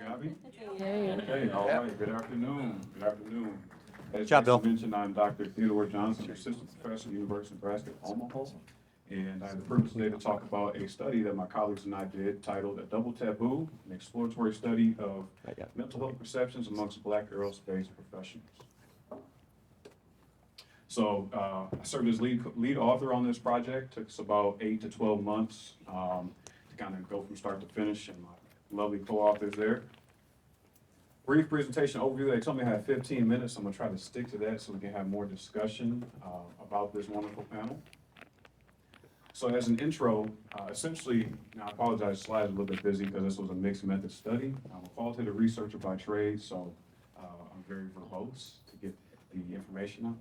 Gabby? Hey. Okay, all right, good afternoon, good afternoon. As job, Jason Bill. mentioned, I'm Dr. Theodore Johnson, Assistant Professor at the University of Nebraska, Omaha. And I have the privilege today to talk about a study that my colleagues and I did titled A Double Taboo, an exploratory study of mental health perceptions amongst Black aerospace professionals. So I served as lead author on this project. Took us about 8 to 12 months to kind of go from start to finish, and my lovely co-authors there. Brief presentation overview. They told me I had 15 minutes. I'm gonna try to stick to that so we can have more discussion about this wonderful panel. So as an intro, essentially, now I apologize, the slide's a little bit busy because this was a mixed method study. I'm a qualitative researcher by trade, so I'm very verbose to get the information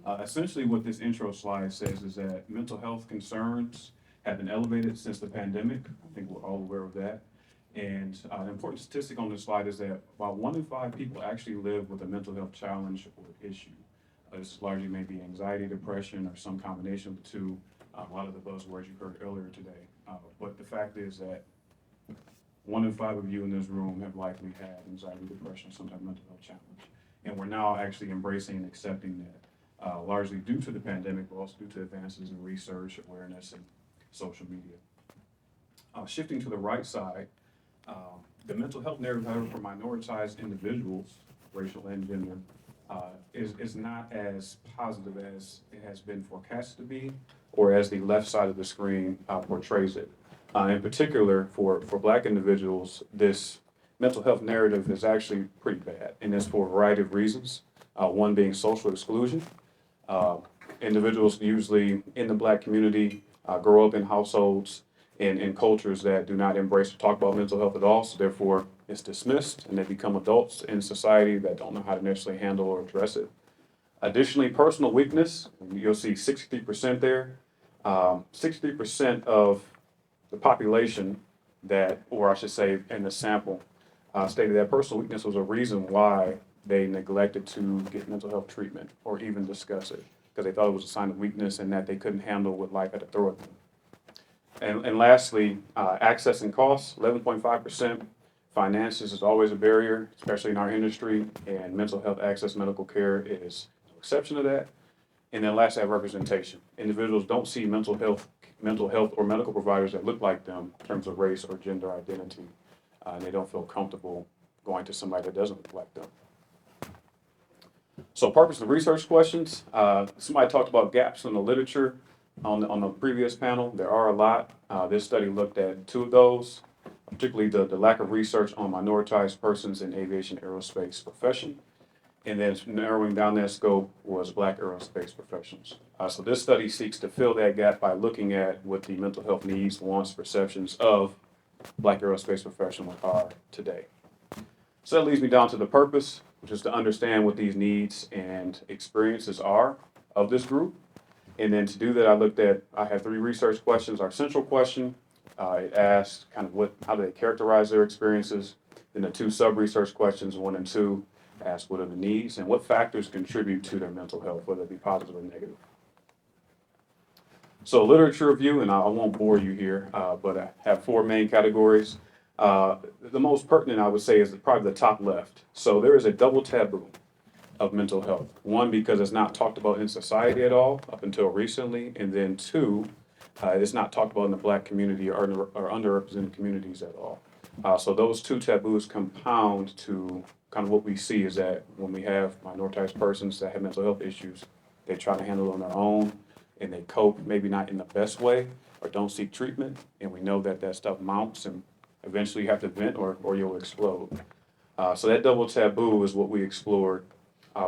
out. Essentially what this intro slide says is that mental health concerns have been elevated since the pandemic. I think we're all aware of that. And an important statistic on this slide is that about 1 in 5 people actually live with a mental health challenge or issue. This is largely maybe anxiety, depression, or some combination of the two. A lot of the buzzwords you heard earlier today. But the fact is that 1 in 5 of you in this room have likely had anxiety, depression, some type of mental health challenge. And we're now actually embracing and accepting that, largely due to the pandemic, but also due to advances in research, awareness, and social media. Shifting to the right side, the mental health narrative, however, for minoritized individuals, racial and gender, is not as positive as it has been forecast to be, or as the left side of the screen portrays it. In particular, for Black individuals, this mental health narrative is actually pretty bad, and it's for a variety of reasons. One being social exclusion. Individuals usually in the Black community grow up in households and in cultures that do not embrace or talk about mental health at all, so therefore it's dismissed, and they become adults in society that don't know how to necessarily handle or address it. Additionally, personal weakness, you'll see 63% there. 63% of the population that, or I should say in the sample, stated that personal weakness was a reason why they neglected to get mental health treatment or even discuss it, because they thought it was a sign of weakness and that they couldn't handle what life had to throw at them. And lastly, access and costs, 11.5%. Finances is always a barrier, especially in our industry, and mental health access medical care is no exception to that. And then lastly, I have representation. Individuals don't see mental health or medical providers that look like them in terms of race or gender identity. And they don't feel comfortable going to somebody that doesn't look like them. So purpose of research questions, somebody talked about gaps in the literature on the previous panel. There are a lot. This study looked at 2 of those, particularly the lack of research on minoritized persons in aviation aerospace profession. And then narrowing down that scope was Black aerospace professionals. So this study seeks to fill that gap by looking at what the mental health needs, wants, perceptions of Black aerospace professionals are today. So that leads me down to the purpose, which is to understand what these needs and experiences are of this group. And then to do that, I had 3 research questions. Our central question, it asked kind of how do they characterize their experiences. Then the 2 sub-research questions, 1 and 2, ask what are the needs and what factors contribute to their mental health, whether it be positive or negative. So literature review, and I won't bore you here, but I have 4 main categories. The most pertinent, I would say, is probably the top left. So there is a double taboo of mental health. 1, because it's not talked about in society at all up until recently, and then 2, it's not talked about in the Black community or underrepresented communities at all. So those 2 taboos compound to kind of what we see is that when we have minoritized persons that have mental health issues, they try to handle it on their own, and they cope maybe not in the best way or don't seek treatment, and we know that stuff mounts and eventually you have to vent or you'll explode. So that double taboo is what we explored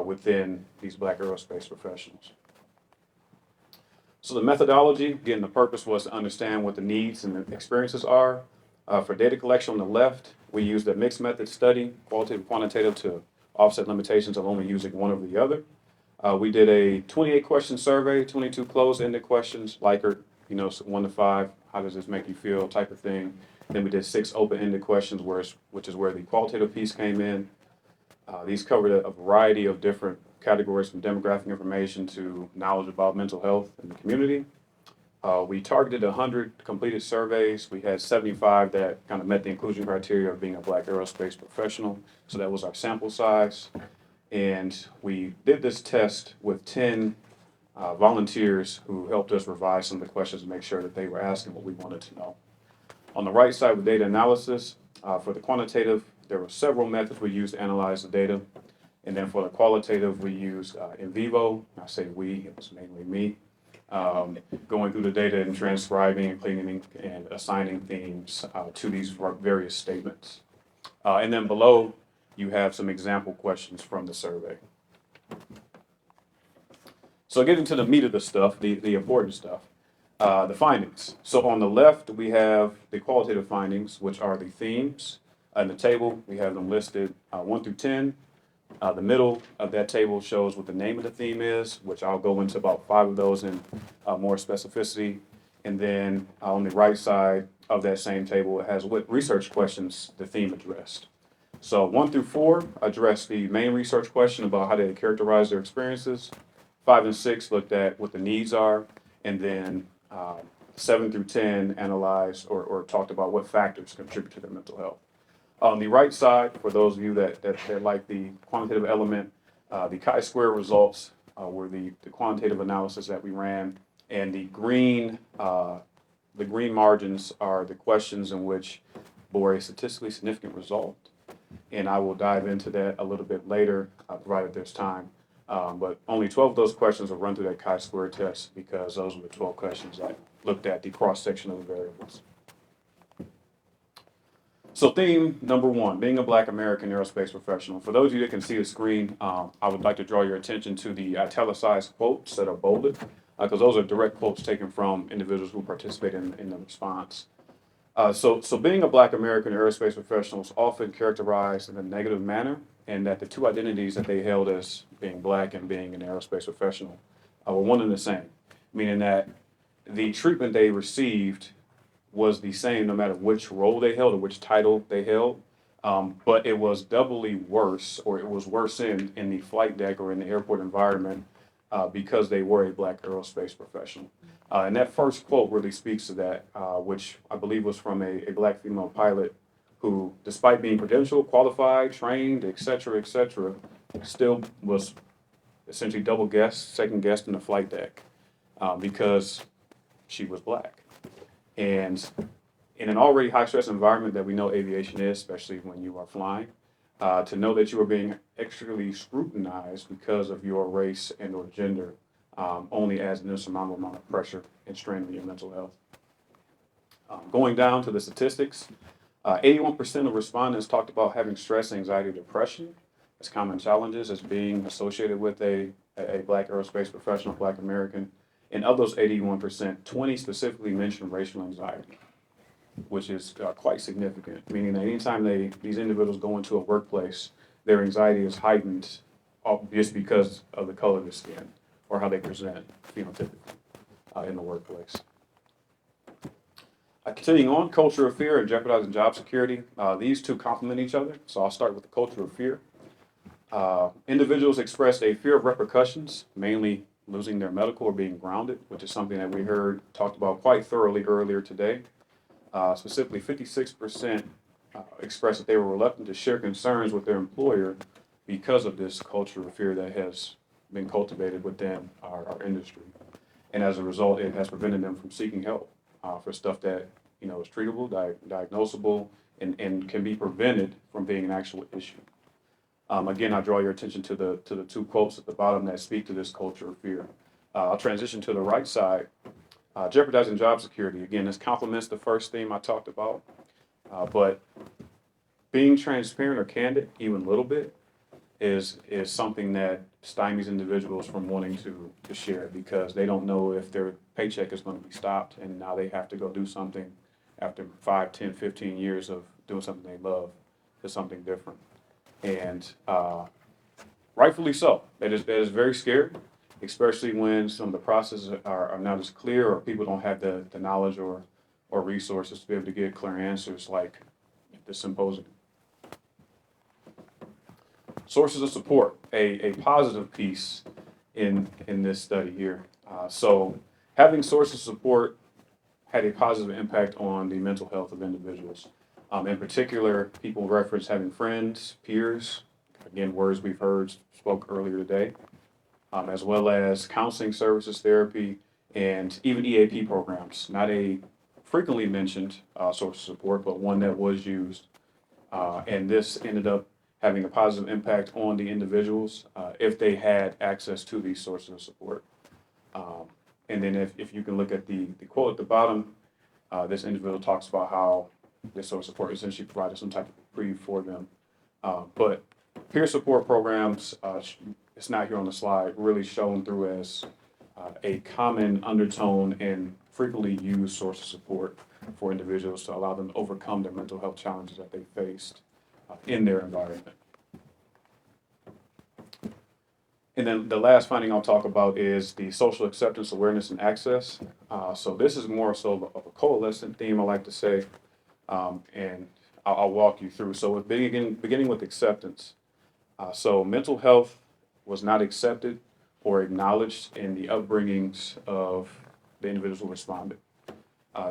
within these Black aerospace professionals. So the methodology, again, the purpose was to understand what the needs and the experiences are. For data collection on the left, we used a mixed method study, qualitative and quantitative, to offset limitations of only using one over the other. We did a 28 question survey, 22 closed-ended questions, Likert, 1 to 5, how does this make you feel type of thing. Then we did 6 open-ended questions, which is where the qualitative piece came in. These covered a variety of different categories, from demographic information to knowledge about mental health in the community. We targeted 100 completed surveys. We had 75 that kind of met the inclusion criteria of being a Black aerospace professional. So that was our sample size. And we did this test with 10 volunteers who helped us revise some of the questions and make sure that they were asking what we wanted to know. On the right side with data analysis, for the quantitative, there were several methods we used to analyze the data. And then for the qualitative, we used in vivo. I say we, it was mainly me, going through the data and transcribing and cleaning and assigning themes to these various statements. And then below, you have some example questions from the survey. So getting to the meat of the stuff, the important stuff, the findings. So on the left, we have the qualitative findings, which are the themes. In the table, we have them listed 1 through 10. The middle of that table shows what the name of the theme is, which I'll go into about 5 of those in more specificity. And then on the right side of that same table, it has what research questions the theme addressed. So 1 through 4 address the main research question about how they characterize their experiences. 5 and 6 looked at what the needs are. And then 7 through 10 analyzed or talked about what factors contribute to their mental health. On the right side, for those of you that like the quantitative element, the chi-square results were the quantitative analysis that we ran, and the green margins are the questions in which bore a statistically significant result. And I will dive into that a little bit later, provided there's time. But only 12 of those questions will run through that chi-square test because those were the 12 questions that looked at the cross-section of the variables. So theme number 1, being a Black American aerospace professional. For those of you that can see the screen, I would like to draw your attention to the italicized quotes that are bolded, because those are direct quotes taken from individuals who participate in the response. So being a Black American aerospace professional is often characterized in a negative manner, and that the two identities that they held as being Black and being an aerospace professional were one and the same, meaning that the treatment they received was the same no matter which role they held or which title they held, but it was doubly worse, or it was worse in the flight deck or in the airport environment because they were a Black aerospace professional. And that first quote really speaks to that, which I believe was from a Black female pilot who, despite being credentialed, qualified, trained, et cetera, still was essentially second guessed in the flight deck because she was Black. And in an already high stress environment that we know aviation is, especially when you are flying, to know that you are being extremely scrutinized because of your race and or gender only adds an insurmountable amount of pressure and strain on your mental health. Going down to the statistics, 81% of respondents talked about having stress, anxiety, depression as common challenges as being associated with a Black aerospace professional, Black American. And of those 81%, 20 specifically mentioned racial anxiety, which is quite significant, meaning that anytime these individuals go into a workplace, their anxiety is heightened just because of the color of their skin or how they present phenotypically in the workplace. Continuing on, culture of fear and jeopardizing job security. These two complement each other, so I'll start with the culture of fear. Individuals expressed a fear of repercussions, mainly losing their medical or being grounded, which is something that we talked about quite thoroughly earlier today. Specifically, 56% expressed that they were reluctant to share concerns with their employer because of this culture of fear that has been cultivated within our industry. And as a result, it has prevented them from seeking help for stuff that is treatable, diagnosable, and can be prevented from being an actual issue. Again, I draw your attention to the 2 quotes at the bottom that speak to this culture of fear. I'll transition to the right side. Jeopardizing job security. Again, this complements the first theme I talked about, but being transparent or candid, even a little bit, is something that stymies individuals from wanting to share because they don't know if their paycheck is going to be stopped and now they have to go do something after 5, 10, 15 years of doing something they love to something different. And rightfully so. That is very scary, especially when some of the processes are not as clear or people don't have the knowledge or resources to be able to get clear answers like the symposium. Sources of support, a positive piece in this study here. So Having sources of support had a positive impact on the mental health of individuals. In particular, people reference having friends, peers, again, words we've heard spoke earlier today, as well as counseling services, therapy, and even EAP programs. Not a frequently mentioned source of support, but one that was used. And this ended up having a positive impact on the individuals if they had access to these sources of support. And then if you can look at the quote at the bottom, this individual talks about how this source of support essentially provided some type of reprieve for them. But peer support programs, it's not here on the slide, really shown through as a common undertone and frequently used source of support for individuals to allow them to overcome their mental health challenges that they faced in their environment. And then the last finding I'll talk about is the social acceptance, awareness, and access. So this is more so of a coalescent theme, I like to say, and I'll walk you through. So beginning with acceptance. So mental health was not accepted or acknowledged in the upbringings of the individuals who responded.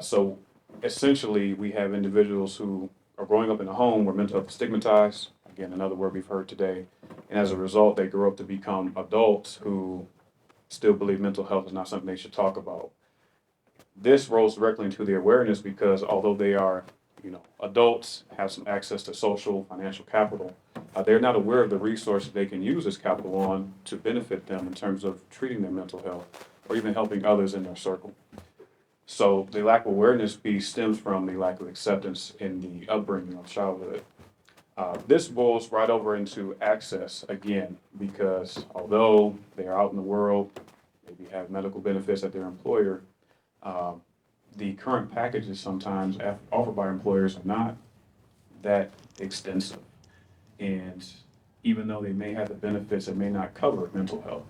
So essentially, we have individuals who are growing up in a home where mental health is stigmatized. Again, another word we've heard today. And as a result, they grow up to become adults who still believe mental health is not something they should talk about. This rolls directly into the awareness because although they are, adults, have some access to social, financial capital, they're not aware of the resources they can use this capital on to benefit them in terms of treating their mental health or even helping others in their circle. So the lack of awareness piece stems from the lack of acceptance in the upbringing of childhood. This boils right over into access again, because although they are out in the world, maybe have medical benefits at their employer, the current packages sometimes offered by employers are not that extensive. And even though they may have the benefits, it may not cover mental health,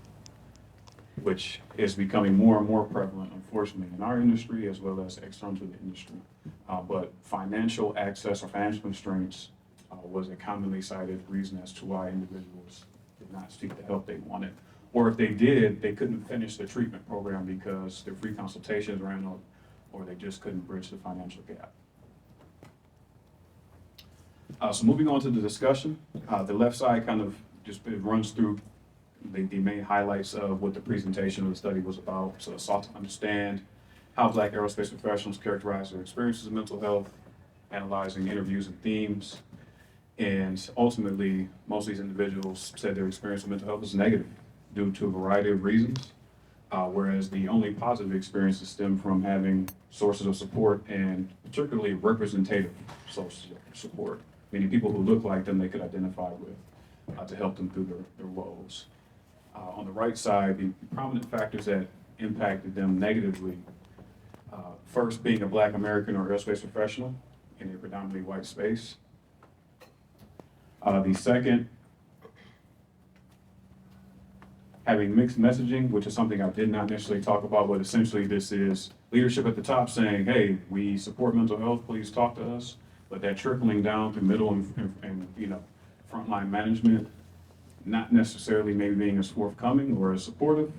which is becoming more and more prevalent, unfortunately, in our industry as well as external to the industry. But financial access or financial constraints was a commonly cited reason as to why individuals did not seek the help they wanted. Or if they did, they couldn't finish the treatment program because their free consultations ran out, or they just couldn't bridge the financial gap. So moving on to the discussion, the left side kind of just runs through the main highlights of what the presentation of the study was about. So it sought to understand how Black aerospace professionals characterize their experiences of mental health, analyzing interviews and themes, and ultimately, most of these individuals said their experience with mental health was negative due to a variety of reasons, whereas the only positive experiences stem from having sources of support and particularly representative sources of support, meaning people who look like them they could identify with to help them through their woes. On the right side, the prominent factors that impacted them negatively, first being a Black American or aerospace professional in a predominantly white space. The second, having mixed messaging, which is something I did not necessarily talk about, but essentially this is leadership at the top saying, hey, we support mental health, please talk to us, but that trickling down through middle and frontline management, not necessarily maybe being as forthcoming or as supportive,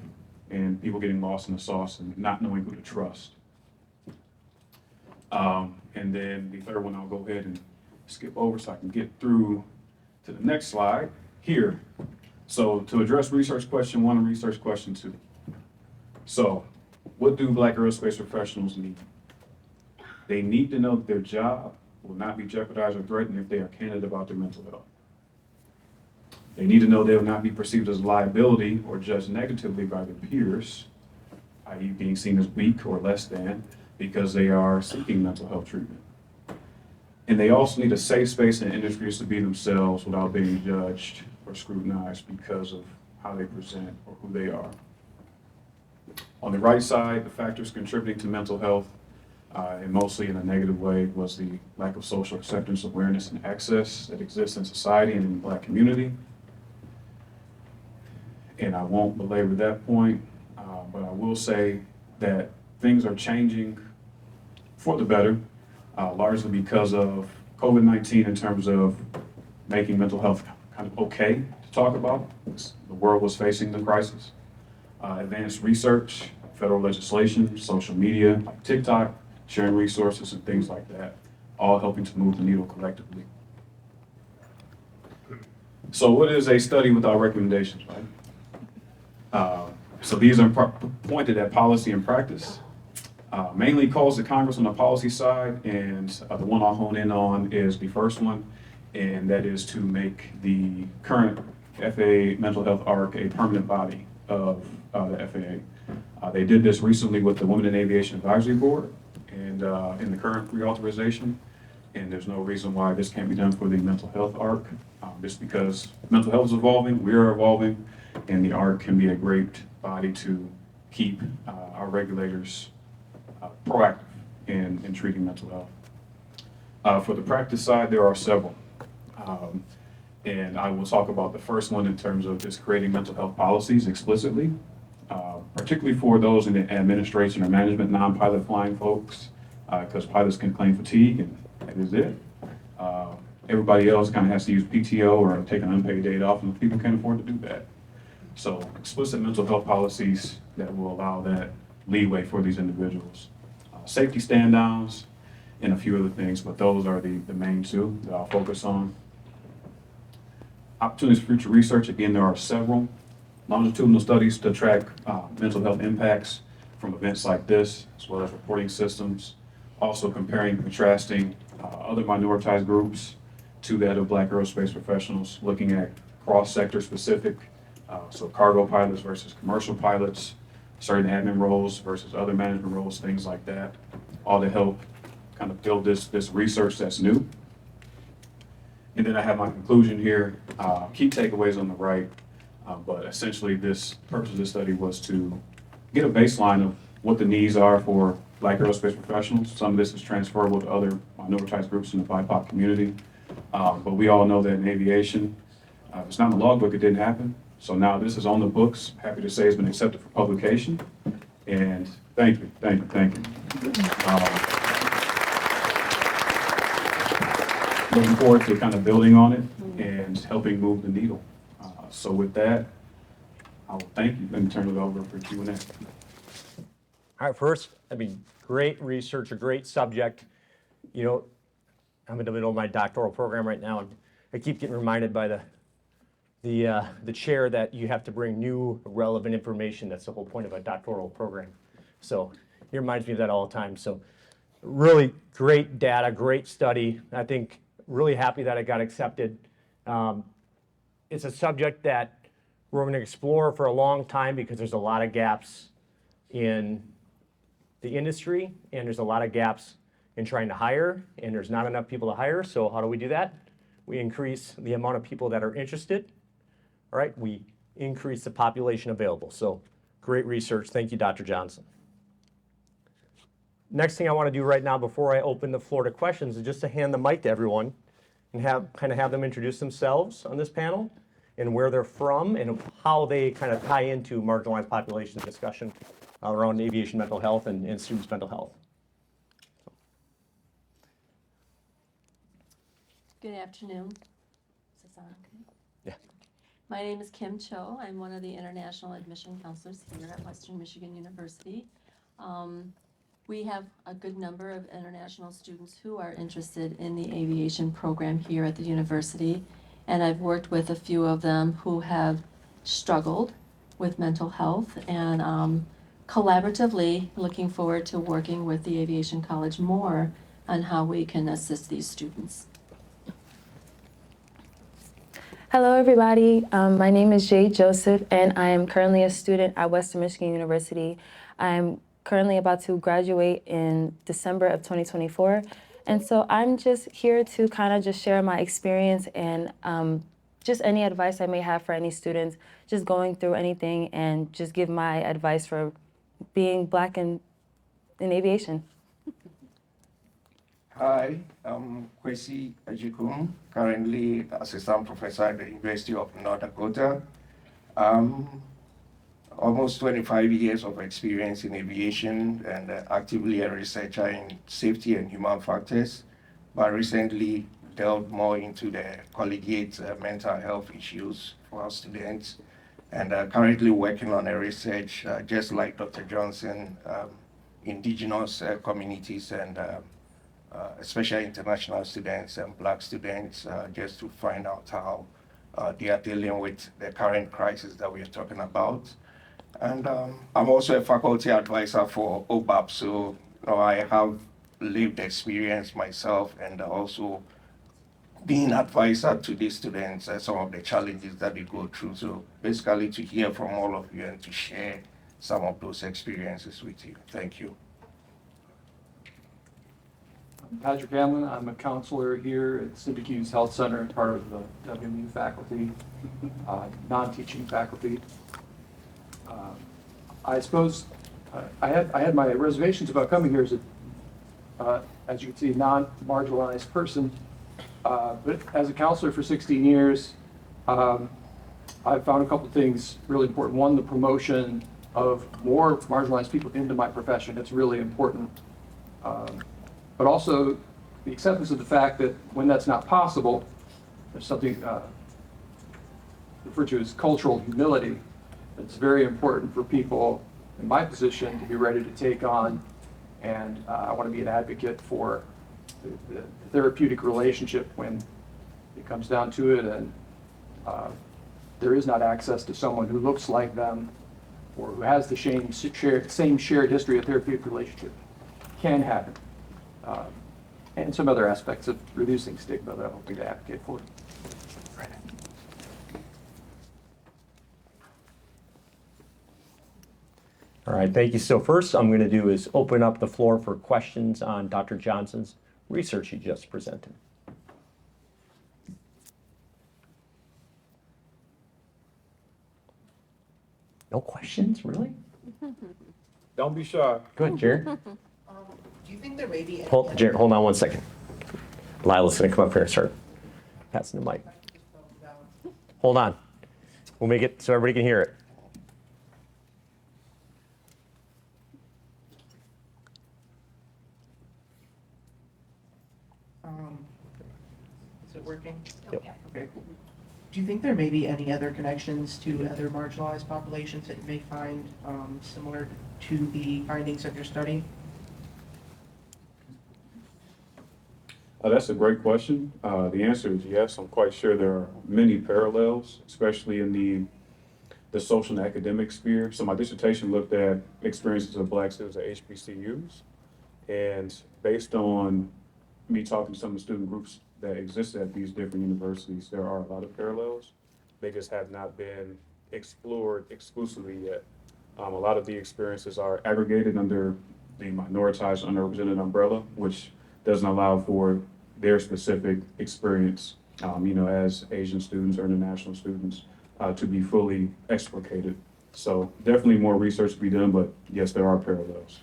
and people getting lost in the sauce and not knowing who to trust. And then the third one I'll go ahead and skip over so I can get through to the next slide here. So to address research question 1 and research question 2. So what do Black aerospace professionals need? They need to know that their job will not be jeopardized or threatened if they are candid about their mental health. They need to know they will not be perceived as a liability or judged negatively by their peers, i.e. being seen as weak or less than, because they are seeking mental health treatment. And they also need a safe space in industries to be themselves without being judged or scrutinized because of how they present or who they are. On the right side, the factors contributing to mental health, and mostly in a negative way, was the lack of social acceptance, awareness, and access that exists in society and in the Black community. And I won't belabor that point, but I will say that things are changing for the better, largely because of COVID-19 in terms of making mental health kind of okay to talk about. The world was facing the crisis. Advanced research federal legislation, social media, like TikTok, sharing resources and things like that, all helping to move the needle collectively. So what is a study without recommendations, right? So these are pointed at policy and practice, mainly calls to Congress on the policy side, and the one I'll hone in on is the first one, and that is to make the current FAA mental health ARC a permanent body of the FAA. They did this recently with the Women in Aviation Advisory Board and in the current reauthorization, and there's no reason why this can't be done for the mental health ARC, just because mental health is evolving, we are evolving, and the ARC can be a great body to keep our regulators proactive in treating mental health. For the practice side, there are several. And I will talk about the first one in terms of just creating mental health policies explicitly, particularly for those in the administration or management, non-pilot flying folks, because pilots can claim fatigue, and that is it. Everybody else kind of has to use PTO or take an unpaid day off, and people can't afford to do that. So explicit mental health policies that will allow that leeway for these individuals. Safety stand-downs and a few other things, but those are the main two that I'll focus on. Opportunities for future research, again, there are several longitudinal studies to track mental health impacts from events like this, as well as reporting systems. Also comparing and contrasting other minoritized groups to that of Black aerospace professionals, looking at cross-sector specific, so cargo pilots versus commercial pilots, certain admin roles versus other management roles, things like that, all to help kind of build this research that's new. And then I have my conclusion here, key takeaways on the right, but essentially this purpose of this study was to get a baseline of what the needs are for Black aerospace professionals. Some of this is transferable to other minoritized groups in the BIPOC community, but we all know that in aviation, if it's not in the logbook, it didn't happen. So now this is on the books. Happy to say it's been accepted for publication, and thank you. Looking forward to kind of building on it and helping move the needle. So with that, I will thank you and turn it over for Q&A. All right, first, great research, a great subject. You know, I'm in the middle of my doctoral program right now, and I keep getting reminded by the chair that you have to bring new, relevant information. That's the whole point of a doctoral program. So he reminds me of that all the time. So really great data, great study. I think really happy that it got accepted. It's a subject that we're going to explore for a long time because there's a lot of gaps in the industry, and there's a lot of gaps in trying to hire, and there's not enough people to hire. So how do we do that? We increase the amount of people that are interested. All right, we increase the population available. So great research. Thank you, Dr. Johnson. Next thing I want to do right now before I open the floor to questions is just to hand the mic to everyone and have them introduce themselves on this panel and where they're from and how they kind of tie into marginalized population discussion around aviation mental health and students' mental health. Good afternoon. Is this on? Okay. Yeah. My name is Kim Cho. I'm one of the international admission counselors here at Western Michigan University. We have a good number of international students who are interested in the aviation program here at the university, and I've worked with a few of them who have struggled with mental health, and collaboratively looking forward to working with the Aviation College more on how we can assist these students. Hello, everybody. My name is Jade Joseph, and I am currently a student at Western Michigan University. I'm currently about to graduate in December of 2024. And so I'm just here to kind of just share my experience and just any advice I may have for any students just going through anything, and just give my advice for being Black in aviation. Hi, I'm Kwasi, Adjekum, currently assistant professor at the University of North Dakota. Almost 25 years of experience in aviation, and actively a researcher in safety and human factors, but recently delved more into the collegiate mental health issues for our students. and currently working on a research, just like Dr. Johnson, indigenous communities and especially international students and Black students, just to find out how they are dealing with the current crisis that we are talking about. And I'm also a faculty advisor for OBAP, so I have lived experience myself and also being advisor to these students and some of the challenges that they go through. So basically to hear from all of you and to share some of those experiences with you. Thank you. I'm Patrick Hamlin. I'm a counselor here at Civic Youth Health Center, part of the WMU faculty, non-teaching faculty. I suppose I had my reservations about coming here as you can see, non-marginalized person. But as a counselor for 16 years, I've found a couple things really important. One, the promotion of more marginalized people into my profession. It's really important. But also the acceptance of the fact that when that's not possible, there's something referred to as cultural humility. It's very important for people in my position to be ready to take on, and I want to be an advocate for the therapeutic relationship when it comes down to it, and there is not access to someone who looks like them or who has the same shared history of therapeutic relationship. Can happen. And some other aspects of reducing stigma that I'm hoping to advocate for. All right, thank you. So first I'm going to do is open up the floor for questions on Dr. Johnson's research he just presented. No questions, really? Don't be shy. Good, Jared. Do you think there may be any Jared, hold on one second. Lila's going to come up here and start passing the mic. Hold on. We'll make it so everybody can hear it. Is it working? Yep. Okay. Do you think there may be any other connections to other marginalized populations that you may find similar to the findings of your study? That's a great question. The answer is yes. I'm quite sure there are many parallels, especially in the social and academic sphere. So my dissertation looked at experiences of Black students at HBCUs. And based on me talking to some of the student groups that exist at these different universities, there are a lot of parallels. They just have not been explored exclusively yet. A lot of the experiences are aggregated under the minoritized, underrepresented umbrella, which doesn't allow for their specific experience, as Asian students or international students, to be fully explicated. So definitely more research to be done, but yes, there are parallels.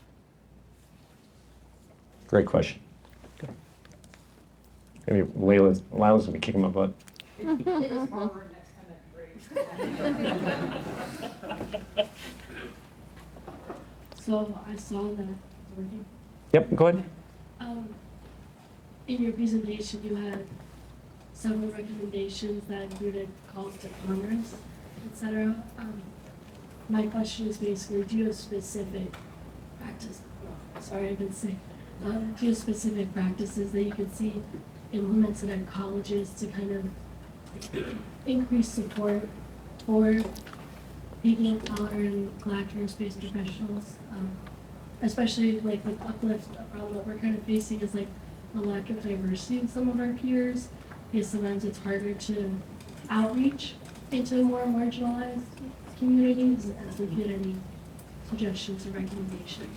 Great question. Maybe Lila's going to be kicking my butt. So I saw that working. Yep, go ahead. In your presentation, you had several recommendations that included calls to Congress, etc. My question is basically, do you have specific practice? Sorry, I've been sick. Do you have specific practices that you could see implemented at colleges to kind of increase support for people of color and Black aerospace professionals, especially like with Uplift? A problem that we're kind of facing is like a lack of diversity in some of our peers, because sometimes it's harder to outreach into more marginalized communities. If we get any suggestions or recommendations.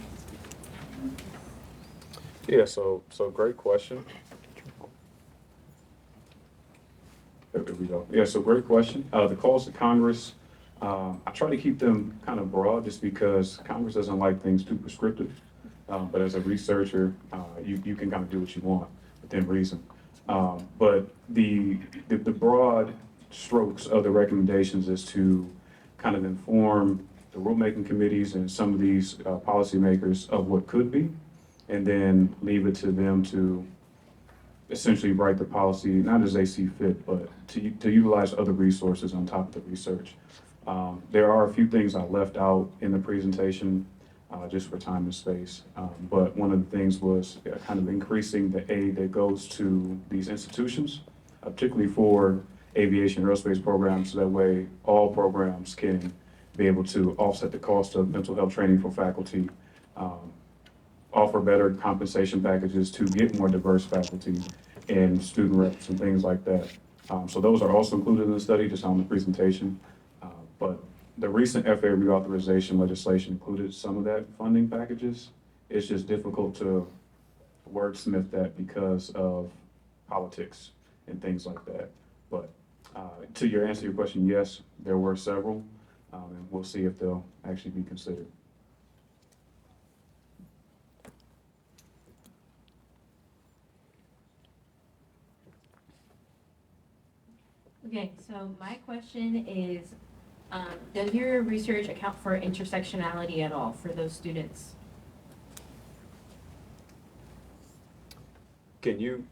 Yeah, so great question. There we go. Yeah, so great question. The calls to Congress, I try to keep them kind of broad just because Congress doesn't like things too prescriptive. But as a researcher, you can kind of do what you want within reason. But the broad strokes of the recommendations is to kind of inform the rulemaking committees and some of these policymakers of what could be, and then leave it to them to essentially write the policy, not as they see fit, but to utilize other resources on top of the research. There are a few things I left out in the presentation, just for time and space. But one of the things was kind of increasing the aid that goes to these institutions, particularly for aviation and aerospace programs, so that way all programs can be able to offset the cost of mental health training for faculty, offer better compensation packages to get more diverse faculty and student reps and things like that. So those are also included in the study, just on the presentation. But the recent FAA reauthorization legislation included some of that funding packages. It's just difficult to wordsmith that because of politics and things like that. But to answer your question, yes, there were several, and we'll see if they'll actually be considered. Okay, so my question is, does your research account for intersectionality at all for those students? Can you?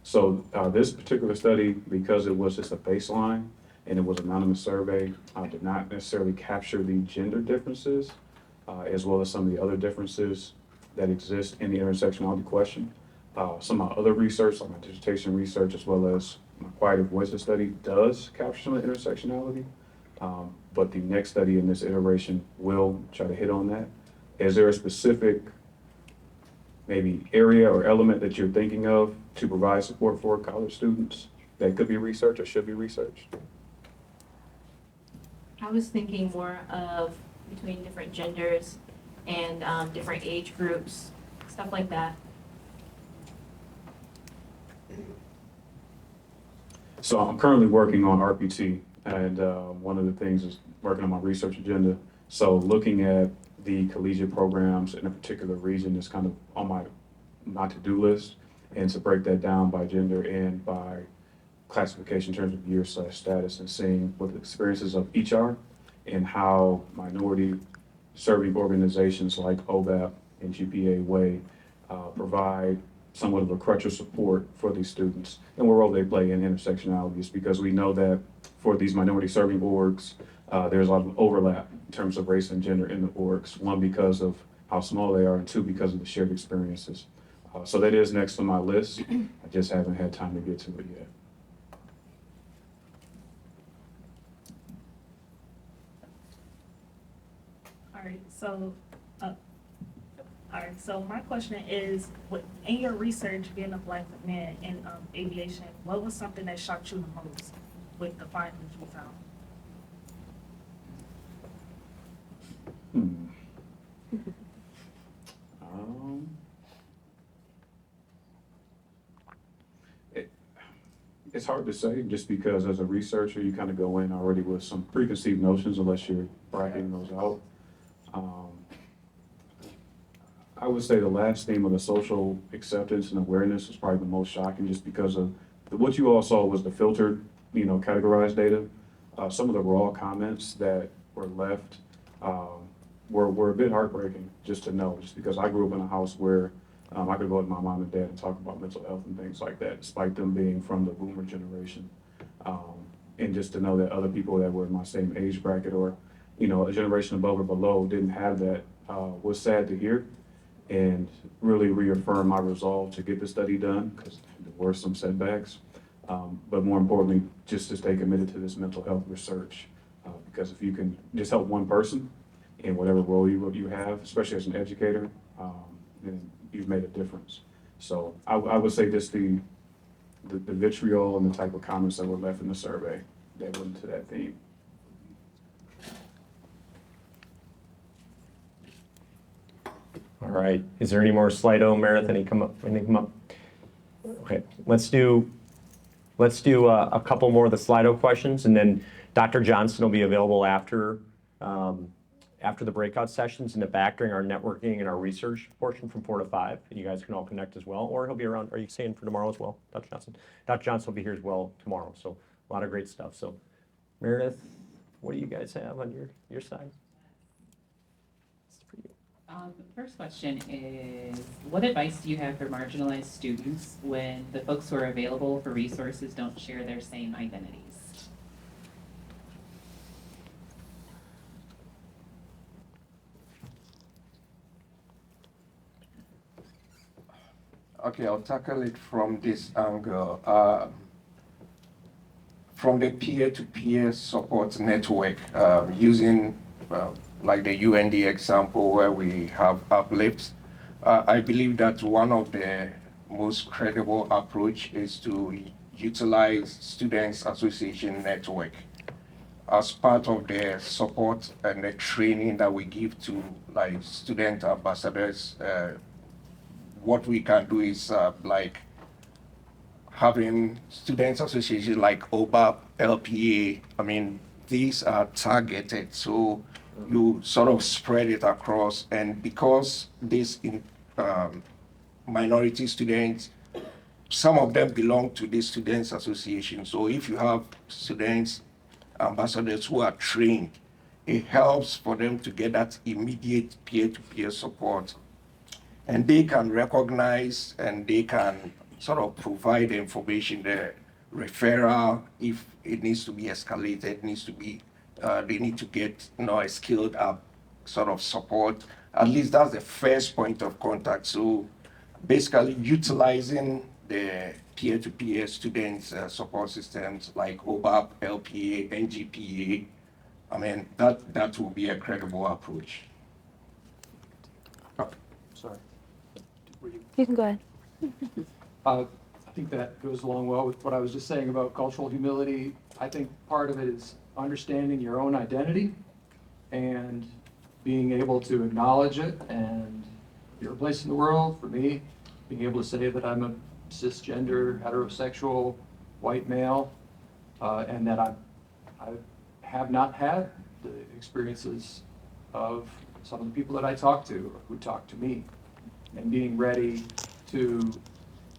So this particular study, because it was just a baseline and it was an anonymous survey, did not necessarily capture the gender differences as well as some of the other differences that exist in the intersectionality question. Some of my other research, like my dissertation research, as well as my Quieter Voices study, does capture some of the intersectionality. But the next study in this iteration will try to hit on that. Is there a specific maybe area or element that you're thinking of to provide support for college students that could be researched or should be researched? I was thinking more of between different genders and different age groups, stuff like that. So I'm currently working on RPT, and one of the things is working on my research agenda. So looking at the collegiate programs in a particular region is kind of on my to-do list, and to break that down by gender and by classification in terms of year/status, and seeing what the experiences of each are and how minority serving organizations like OBAP and GPA Way provide somewhat of a crutch of support for these students and what role they play in intersectionalities, because we know that for these minority serving orgs, there's a lot of overlap in terms of race and gender in the orgs, one because of how small they are, and two because of the shared experiences. So that is next on my list. I just haven't had time to get to it yet. All right, so my question is, in your research, being a Black man in aviation, what was something that shocked you the most with the findings you found? It's hard to say, just because as a researcher, you kind of go in already with some preconceived notions unless you're bracketing those out. I would say the last theme of the social acceptance and awareness was probably the most shocking, just because of what you all saw was the filtered, categorized data. Some of the raw comments that were left were a bit heartbreaking just to know, just because I grew up in a house where I could go with my mom and dad and talk about mental health and things like that, despite them being from the boomer generation. And just to know that other people that were in my same age bracket, or, a generation above or below, didn't have that was sad to hear, and really reaffirmed my resolve to get the study done, because there were some setbacks. But more importantly, just to stay committed to this mental health research, because if you can just help one person in whatever role you have, especially as an educator, then you've made a difference. So I would say just the vitriol and the type of comments that were left in the survey that went into that theme. All right, is there any more Slido, Meredith, anything come up? Okay, let's do a couple more of the Slido questions, and then Dr. Johnson will be available after the breakout sessions in the back during our networking and our research portion from 4 to 5, and you guys can all connect as well, or he'll be around. Are you saying for tomorrow as well, Dr. Johnson? Dr. Johnson will be here as well tomorrow, so a lot of great stuff. So Meredith, what do you guys have on your side? First question is, what advice do you have for marginalized students when the folks who are available for resources don't share their same identities? Okay, I'll tackle it from this angle. From the peer-to-peer support network, using like the UND example where we have uplifts, I believe that one of the most credible approach is to utilize Students Association Network as part of the support and the training that we give to like student ambassadors. What we can do is like having students associations like OBAP, LPA. I mean, these are targeted, so you sort of spread it across. And because these minority students, some of them belong to this students association. So if you have students ambassadors who are trained, it helps for them to get that immediate peer-to-peer support. And they can recognize and they can sort of provide the information, the referral, if it needs to be escalated, needs to be, they need to get a skilled up sort of support. At least that's the first point of contact. So basically utilizing the peer-to-peer students support systems like OBAP, LPA, NGPA, I mean, that will be a credible approach. Sorry. You can go ahead. I think that goes along well with what I was just saying about cultural humility. I think part of it is understanding your own identity and being able to acknowledge it and your place in the world. For me, being able to say that I'm a cisgender, heterosexual, white male, and that I have not had the experiences of some of the people that I talk to or who talk to me, and being ready to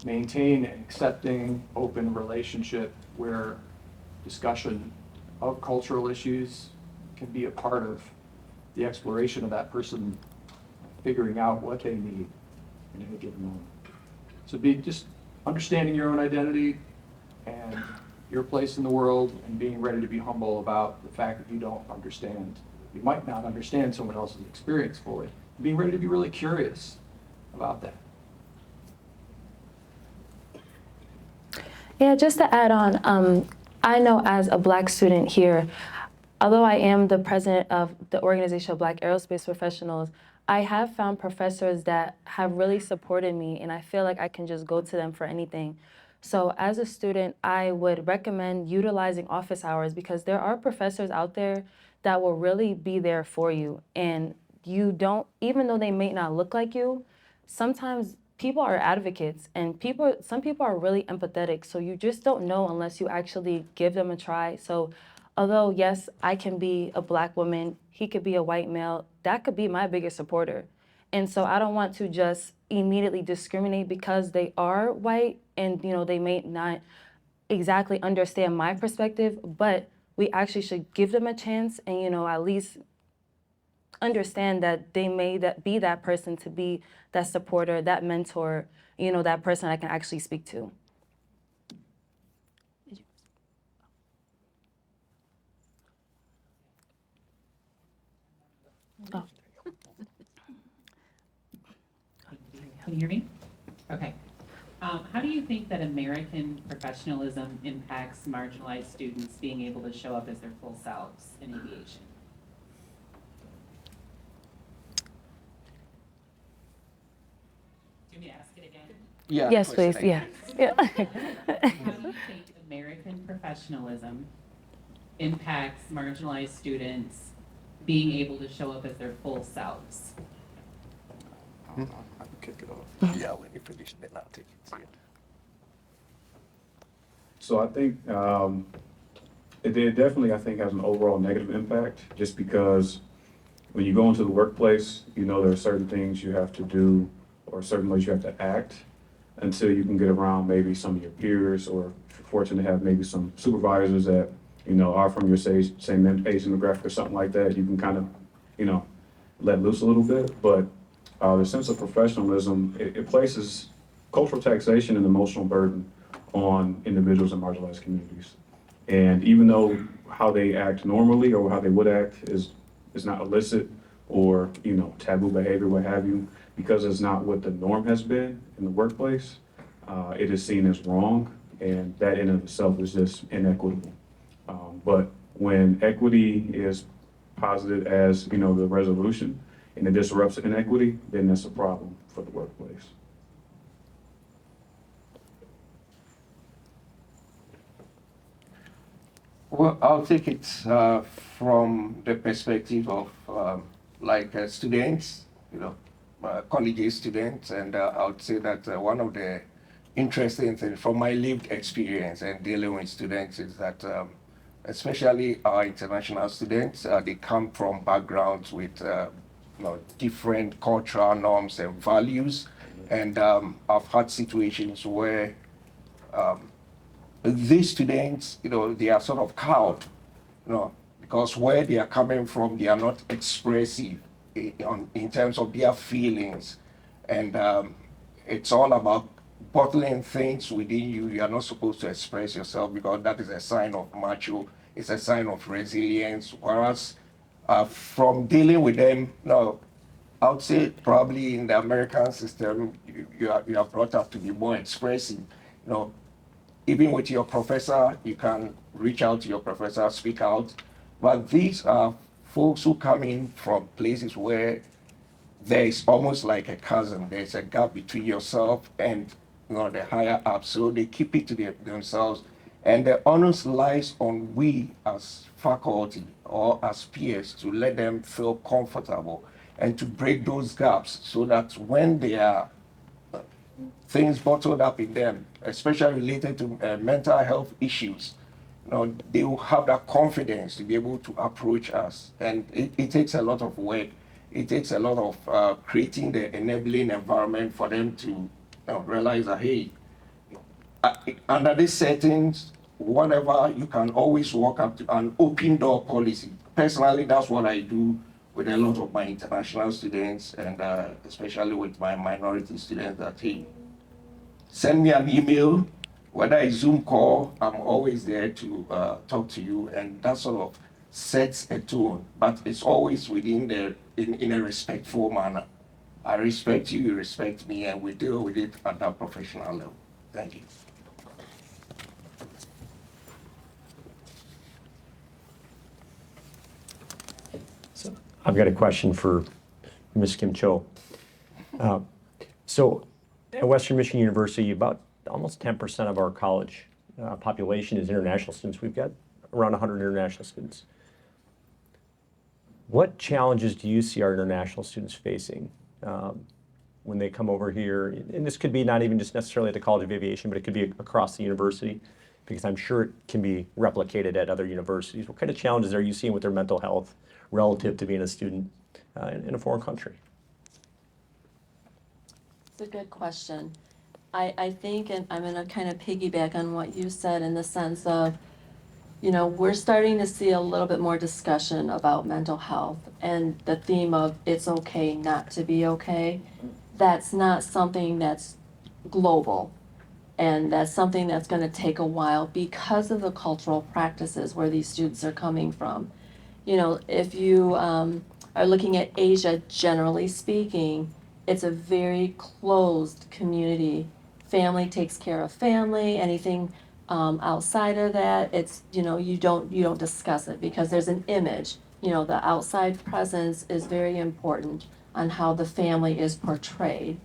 maintain an accepting, open relationship where discussion of cultural issues can be a part of the exploration of that person figuring out what they need in any given moment. So be just understanding your own identity and your place in the world and being ready to be humble about the fact that you don't understand. You might not understand someone else's experience fully. Being ready to be really curious about that. Yeah, just to add on, I know as a Black student here, although I am the president of the Organization of Black Aerospace Professionals, I have found professors that have really supported me, and I feel like I can just go to them for anything. So as a student, I would recommend utilizing office hours because there are professors out there that will really be there for you. And you don't, even though they may not look like you, sometimes people are advocates and some people are really empathetic. So you just don't know unless you actually give them a try. So although, yes, I can be a Black woman, he could be a white male, that could be my biggest supporter. And so I don't want to just immediately discriminate because they are white and, they may not exactly understand my perspective, but we actually should give them a chance and, at least understand that they may be that person to be that supporter, that mentor, that person I can actually speak to. Oh. Can you hear me? Okay. How do you think that American professionalism impacts marginalized students being able to show up as their full selves in aviation? Do you want me to ask it again? Yeah. Yes, please. Yeah. How do you think American professionalism impacts marginalized students being able to show up as their full selves? I can kick it off. Yeah, when you finish, then I'll take it. So I think it definitely, I think, has an overall negative impact, just because when you go into the workplace, there are certain things you have to do or certain ways you have to act until you can get around maybe some of your peers, or if you're fortunate to have maybe some supervisors that, are from your same age demographic or something like that. You can kind of, let loose a little bit. But the sense of professionalism, it places cultural taxation and emotional burden on individuals in marginalized communities. And even though how they act normally or how they would act is not illicit or, taboo behavior, what have you, because it's not what the norm has been in the workplace, it is seen as wrong, and that in of itself is just inequitable. But when equity is posited as, the resolution, and it disrupts inequity, then that's a problem for the workplace. Well, I'll take it from the perspective of students, college students, and I would say that one of the interesting things from my lived experience and dealing with students is that especially our international students, they come from backgrounds with different cultural norms and values, and I've had situations where these students, they are sort of cowed, because where they are coming from, they are not expressive in terms of their feelings, and it's all about bottling things within you. You are not supposed to express yourself because that is a sign of macho. It's a sign of resilience. Whereas from dealing with them, I would say probably in the American system, you are brought up to be more expressive. Even with your professor, you can reach out to your professor, speak out. But these are folks who come in from places where there is almost like a chasm. There's a gap between yourself and the higher up. So they keep it to themselves. And the onus lies on we as faculty or as peers to let them feel comfortable and to break those gaps so that when they are things bottled up in them, especially related to mental health issues, they will have that confidence to be able to approach us. And it takes a lot of work. It takes a lot of creating the enabling environment for them to realize that, hey, under these settings, whatever, you can always walk up to an open door policy. Personally, that's what I do with a lot of my international students, and especially with my minority students, that, hey, send me an email, whether it's Zoom call, I'm always there to talk to you, and that sort of sets a tone, but it's always within in a respectful manner. I respect you, you respect me, and we deal with it at that professional level. Thank you. So I've got a question for Ms. Kim Cho. So at Western Michigan University, about almost 10% of our college population is international students. We've got around 100 international students. What challenges do you see our international students facing when they come over here? And this could be not even just necessarily at the College of Aviation, but it could be across the university, because I'm sure it can be replicated at other universities. What kind of challenges are you seeing with their mental health relative to being a student in a foreign country? It's a good question. I think, and I'm going to kind of piggyback on what you said in the sense of, we're starting to see a little bit more discussion about mental health and the theme of it's okay not to be okay. That's not something that's global, and that's something that's going to take a while because of the cultural practices where these students are coming from. If you are looking at Asia, generally speaking, it's a very closed community. Family takes care of family. Anything outside of that, it's, you don't discuss it because there's an image. The outside presence is very important on how the family is portrayed.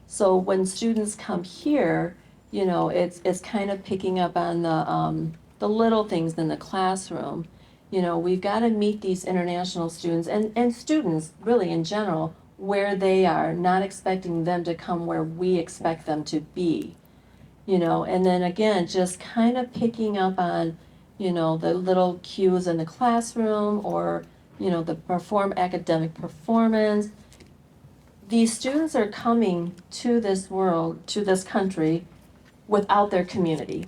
So when students come here, it's kind of picking up on the little things in the classroom. We've got to meet these international students and students really in general where they are, not expecting them to come where we expect them to be. And then again, just kind of picking up on, the little cues in the classroom or, the academic performance. These students are coming to this world, to this country, without their community.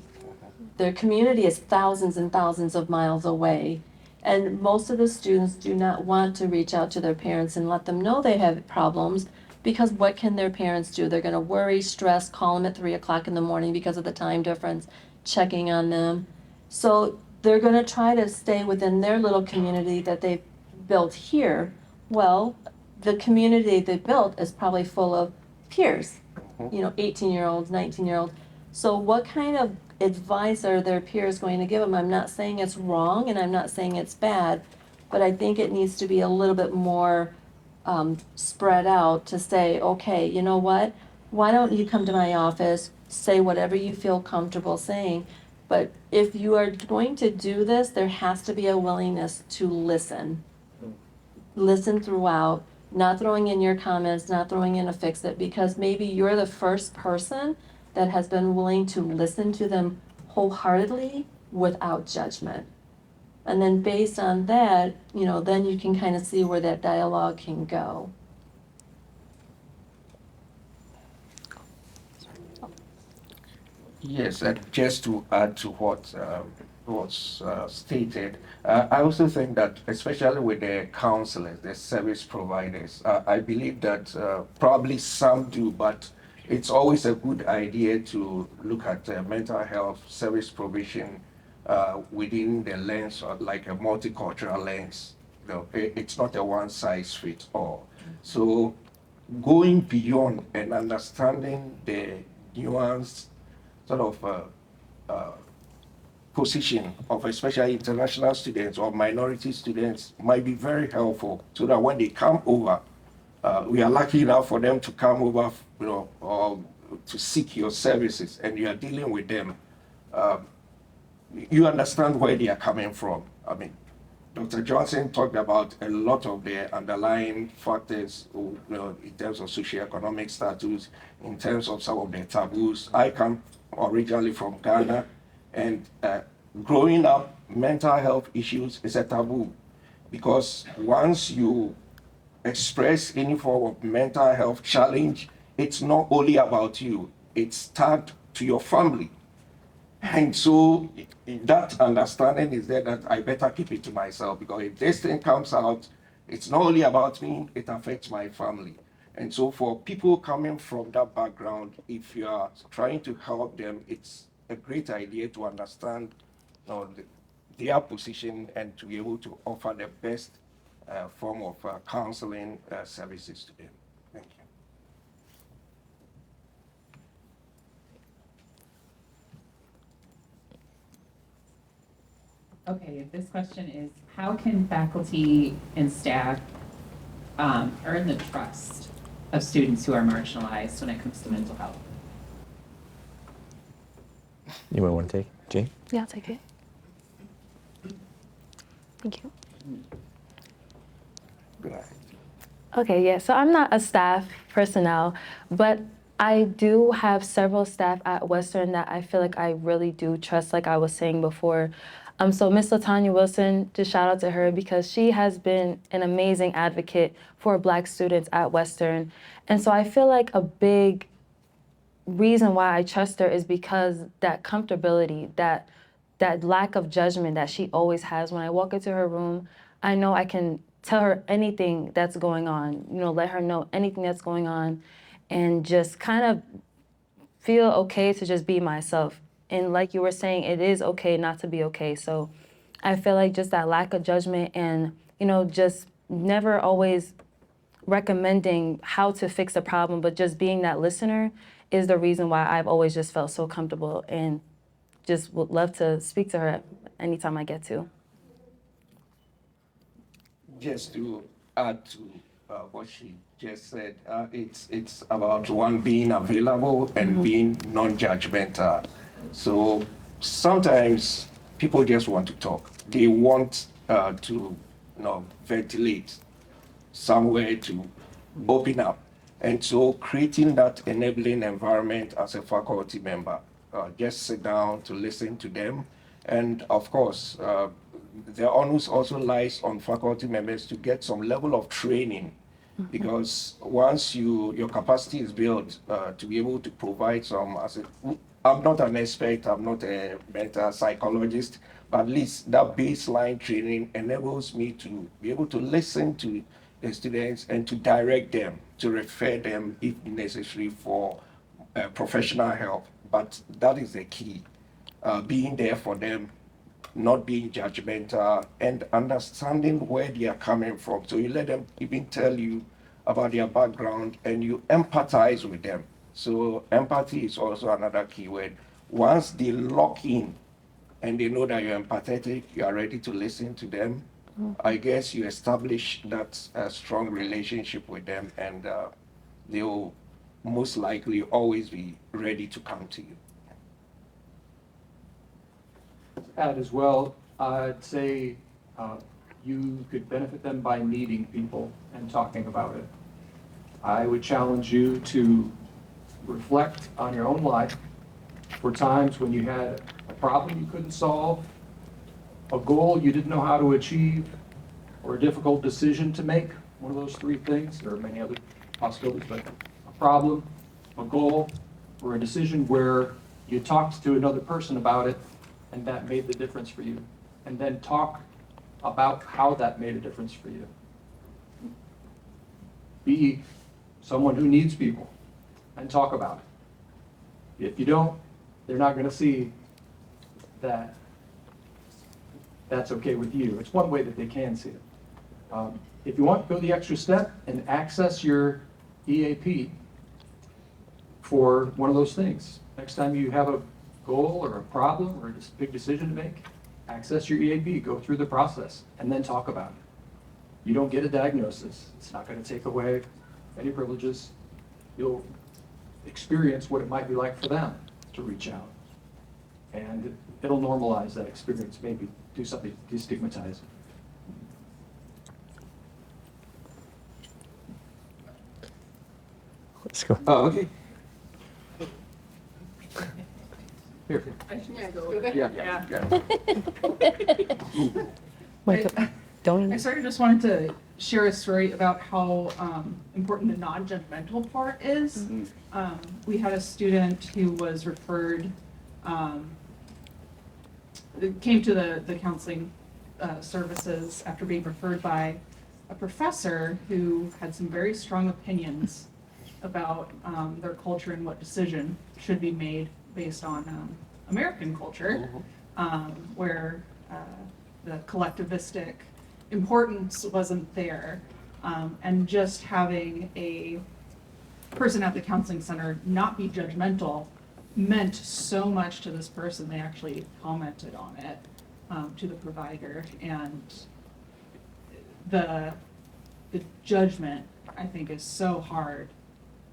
Their community is thousands and thousands of miles away. And most of the students do not want to reach out to their parents and let them know they have problems Because what can their parents do? They're gonna worry, stress, call them at 3 o'clock in the morning because of the time difference, checking on them. So they're gonna try to stay within their little community that they've built here. Well, the community they built is probably full of peers, 18-year-olds, 19-year-olds. So what kind of advice are their peers going to give them? I'm not saying it's wrong and I'm not saying it's bad, but I think it needs to be a little bit more spread out to say, okay, you know what? Why don't you come to my office, say whatever you feel comfortable saying, but if you are going to do this, there has to be a willingness to listen. Listen throughout, not throwing in your comments, not throwing in a fix-it, because maybe you're the first person that has been willing to listen to them wholeheartedly without judgment. And then based on that, then you can kind of see where that dialogue can go. Yes, just to add to what was stated, I also think that, especially with the counselors, the service providers, I believe that probably some do, but it's always a good idea to look at mental health service provision within the lens of like a multicultural lens. It's not a one-size-fits-all. So going beyond and understanding the nuanced sort of position of especially international students or minority students might be very helpful, so that when they come over, we are lucky enough for them to come over, or to seek your services, and you are dealing with them. You understand where they are coming from. I mean, Dr. Johnson talked about a lot of the underlying factors, in terms of socioeconomic status, in terms of some of the taboos. I come originally from Ghana, and growing up, mental health issues is a taboo, because once you express any form of mental health challenge, it's not only about you, it's tagged to your family. And so that understanding is there that I better keep it to myself, because if this thing comes out, it's not only about me, it affects my family. And so for people coming from that background, if you are trying to help them, it's a great idea to understand their position and to be able to offer the best form of counseling services to them. Thank you. Okay, this question is, how can faculty and staff earn the trust of students who are marginalized when it comes to mental health? You might want to take Jade? Yeah, I'll take it. Thank you. Okay, yeah, so I'm not a staff personnel, but I do have several staff at Western that I feel like I really do trust, like I was saying before. So Miss LaTanya Wilson, just shout out to her, because she has been an amazing advocate for Black students at Western. And so I feel like a big reason why I trust her is because that comfortability, that lack of judgment that she always has. When I walk into her room, I know I can tell her anything that's going on, let her know anything that's going on, and just kind of feel okay to just be myself. And like you were saying, it is okay not to be okay. So I feel like just that lack of judgment and, just never always recommending how to fix a problem, but just being that listener is the reason why I've always just felt so comfortable and just would love to speak to her anytime I get to. Just to add to what she just said, it's about one being available and being non-judgmental. So sometimes people just want to talk. They want to ventilate somewhere to open up. And so creating that enabling environment as a faculty member, just sit down to listen to them. And of course, the onus also lies on faculty members to get some level of training, because once your capacity is built to be able to provide some, I'm not an expert, I'm not a mental psychologist, but at least that baseline training enables me to be able to listen to the students and to direct them, to refer them if necessary for professional help. But that is the key, being there for them, not being judgmental, and understanding where they are coming from. So you let them even tell you about their background and you empathize with them. So empathy is also another key word. Once they lock in and they know that you're empathetic, you are ready to listen to them, I guess you establish that strong relationship with them, and they will most likely always be ready to come to you. Add as well, I'd say you could benefit them by meeting people and talking about it. I would challenge you to reflect on your own life for times when you had a problem you couldn't solve, a goal you didn't know how to achieve, or a difficult decision to make, one of those three things. There are many other possibilities, but a problem, a goal, or a decision where you talked to another person about it and that made the difference for you. And then talk about how that made a difference for you. Be someone who needs people and talk about it. If you don't, they're not going to see that that's okay with you. It's one way that they can see it. If you want, go the extra step and access your EAP for one of those things. Next time you have a goal or a problem or a big decision to make, access your EAP, go through the process, and then talk about it. You don't get a diagnosis. It's not going to take away any privileges. You'll experience what it might be like for them to reach out. And it'll normalize that experience, maybe do something to destigmatize it. Let's go. Oh, okay. Here. Don't I sort of just wanted to share a story about how important the non-judgmental part is. We had a student who was referred, came to the counseling services after being referred by a professor who had some very strong opinions about their culture and what decision should be made based on American culture, where the collectivistic importance wasn't there. And just having a person at the counseling center not be judgmental meant so much to this person. They actually commented on it to the provider, and the judgment, I think, is so hard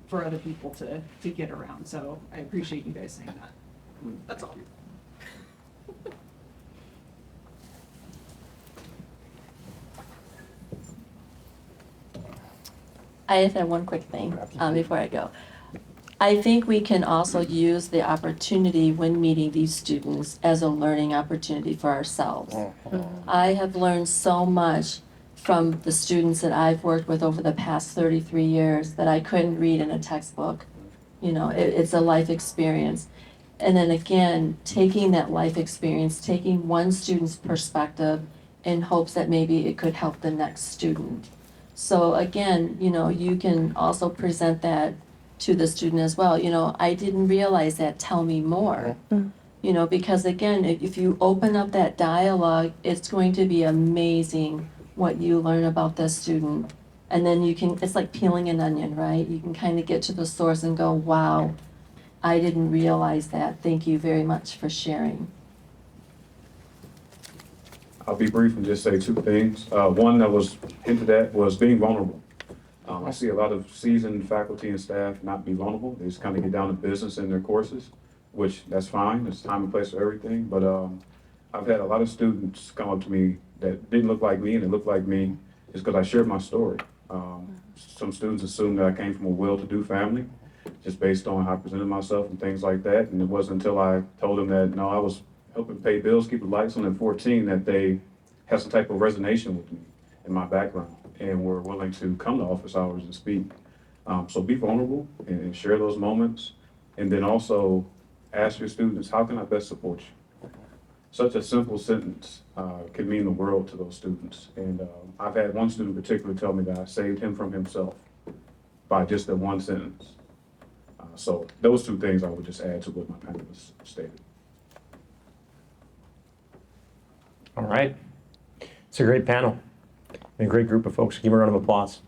for other people to get around. So I appreciate you guys saying that. That's all. I just have one quick thing before I go. I think we can also use the opportunity when meeting these students as a learning opportunity for ourselves. I have learned so much from the students that I've worked with over the past 33 years that I couldn't read in a textbook. You know, it's a life experience. And then again, taking that life experience, taking one student's perspective in hopes that maybe it could help the next student. So again, you know, you can also present that to the student as well. You know, I didn't realize that, tell me more. You know, because again, if you open up that dialogue, it's going to be amazing what you learn about this student. And then you can, it's like peeling an onion, right? You can kind of get to the source and go, wow, I didn't realize that. Thank you very much for sharing. I'll be brief and just say two things. One that was hinted at was being vulnerable. I see a lot of seasoned faculty and staff not be vulnerable. They just kind of get down to business in their courses, which that's fine. There's time and place for everything. But I've had a lot of students come up to me that didn't look like me and they looked like me just because I shared my story. Some students assumed that I came from a well-to-do family just based on how I presented myself and things like that. And it wasn't until I told them that, no, I was helping pay bills, keep the lights on at 14, that they had some type of resonation with me and my background and were willing to come to office hours and speak. So be vulnerable and share those moments. And then also ask your students, how can I best support you? such a simple sentence can mean the world to those students. And I've had one student in particular tell me that I saved him from himself by just that one sentence. So those two things I would just add to what my panelists stated. All right. It's a great panel and a great group of folks. Give them a round of applause.